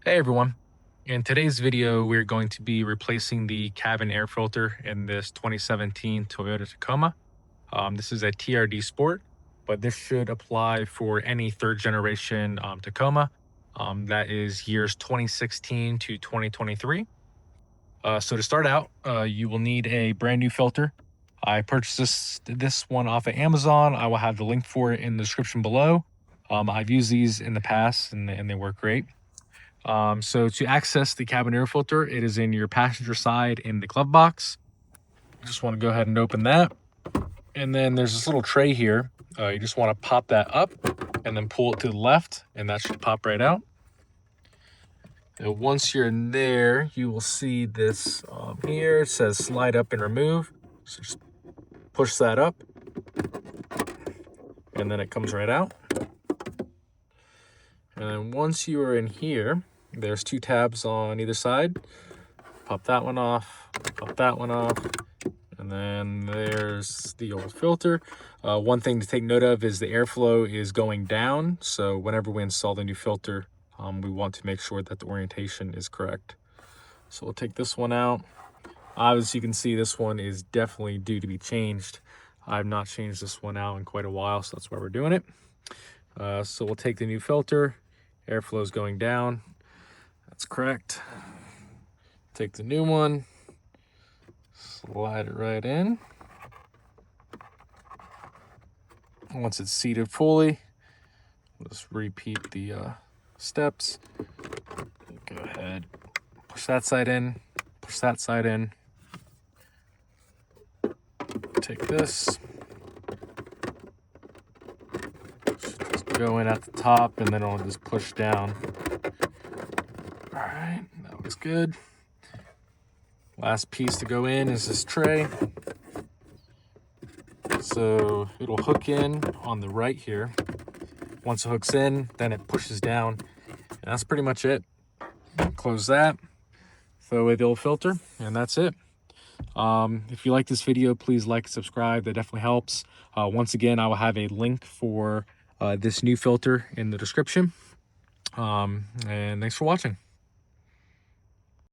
Hey everyone. In today's video, we're going to be replacing the cabin air filter in this 2017 Toyota Tacoma. This is a TRD Sport, but this should apply for any third generation Tacoma. That is years 2016 to 2023. So to start out, you will need a brand new filter. I purchased this one off of Amazon. I will have the link for it in the description below. I've used these in the past and they work great. So to access the cabin air filter, it is in your passenger side in the glove box. You just want to go ahead and open that. And then there's this little tray here. You just want to pop that up and then pull it to the left, and that should pop right out. And once you're in there, you will see this here. It says slide up and remove. So just push that up, and then it comes right out. And then once you are in here, there's two tabs on either side. Pop that one off, pop that one off, and then there's the old filter. One thing to take note of is the airflow is going down. So whenever we install the new filter, we want to make sure that the orientation is correct. So we'll take this one out. As you can see, this one is definitely due to be changed. I've not changed this one out in quite a while, so that's why we're doing it. So we'll take the new filter. Airflow is going down. That's correct. Take the new one, slide it right in. Once it's seated fully, we'll just repeat the steps. Go ahead, push that side in, push that side in. Take this, just go in at the top, and then I'll just push down. All right, that looks good. Last piece to go in is this tray. So it'll hook in on the right here. Once it hooks in, then it pushes down. And that's pretty much it. Close that, throw away the old filter, and that's it. If you like this video, please like and subscribe. That definitely helps. Once again, I will have a link for this new filter in the description. And thanks for watching.